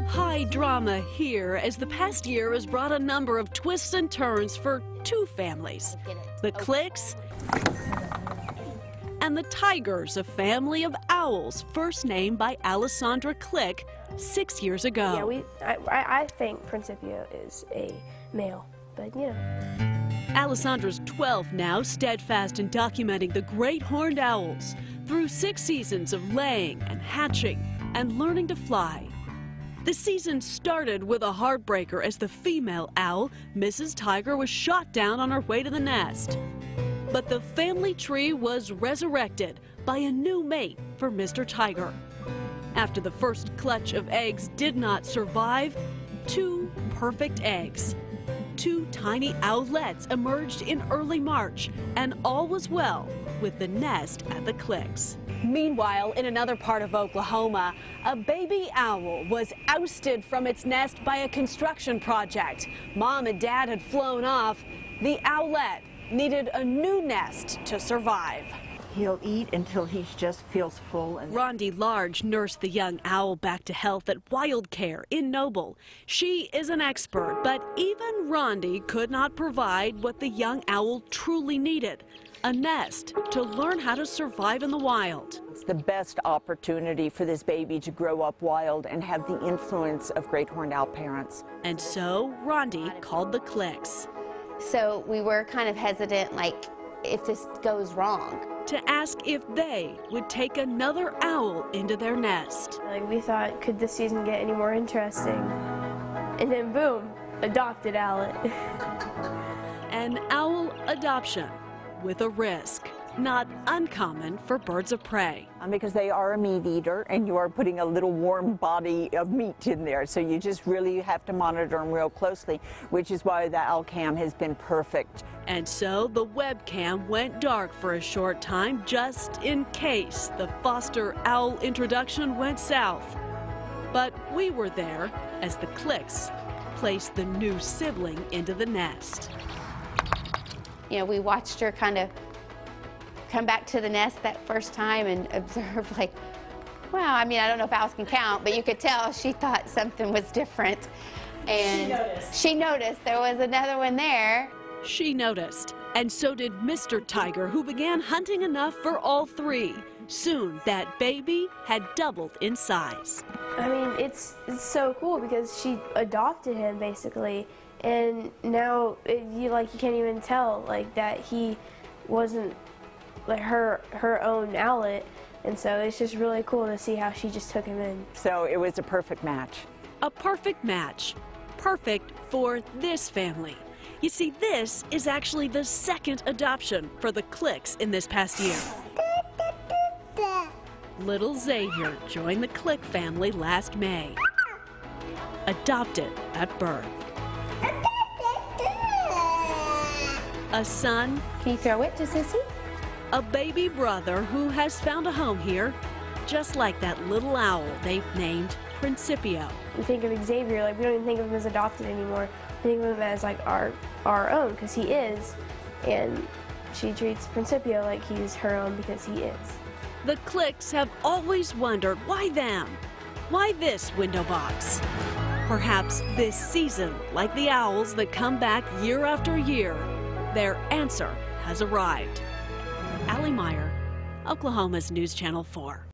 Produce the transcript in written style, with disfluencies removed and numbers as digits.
High drama here as the past year has brought a number of twists and turns for two families. The Clicks and the Tigers, a family of owls first named by Alessandra Click 6 years ago. Yeah, I think Principio is a male, but you know. Alessandra's 12 now, steadfast in documenting the great horned owls through 6 seasons of laying and hatching and learning to fly. The season started with a heartbreaker as the female owl, Mrs. Tiger, was shot down on her way to the nest. But the family tree was resurrected by a new mate for Mr. Tiger. After the first clutch of eggs did not survive, 2 perfect eggs. 2 tiny owlets emerged in early March, and all was well with the nest at the Clicks. Meanwhile, in another part of Oklahoma, a baby owl was ousted from its nest by a construction project. Mom and Dad had flown off. The owlet needed a new nest to survive. He'll eat until he just feels full. Rondi Large nursed the young owl back to health at Wild Care in Noble. She is an expert, but even Rondi could not provide what the young owl truly needed: a nest to learn how to survive in the wild. It's the best opportunity for this baby to grow up wild and have the influence of great horned owl parents. And so Rondi called the Clicks. So we were kind of hesitant, like, if this goes wrong, to ask if they would take another owl into their nest. Like, we thought, could this season get any more interesting? And then boom, adopted owlet. An owl adoption with a risk, not uncommon for birds of prey. Because they are a meat eater, and you are putting a little warm body of meat in there, so you just really have to monitor them real closely, which is why the owl cam has been perfect. And so the webcam went dark for a short time, just in case the foster owl introduction went south. But we were there as the Clicks placed the new sibling into the nest. you know, we watched her kind of come back to the nest that first time and observe, like, wow, I mean, I don't know if owls can count, but you could tell she thought something was different. And she noticed there was another one there. She noticed, and so did Mr. Tiger, who began hunting enough for all 3. Soon, that baby had doubled in size. I mean, it's so cool because she adopted him, basically, and now you can't even tell, like, that he wasn't, like, her own owlet, and so it's just really cool to see how she just took him in. So it was a perfect match. A perfect match. Perfect for this family. You see, this is actually the 2nd adoption for the Clicks in this past year. Little Xavier joined the Click family last May. Adopted at birth. A son. Can you throw it to Sissy? A baby brother who has found a home here, just like that little owl they've named Principio. We think of Xavier, like, we don't even think of him as adopted anymore. We think of him as, like, our own, because he is, and she treats Principio like he's her own because he is. The Clicks have always wondered, why them? Why this window box? Perhaps this season, like the owls that come back year after year, their answer has arrived. Allie Meyer, Oklahoma's News Channel 4.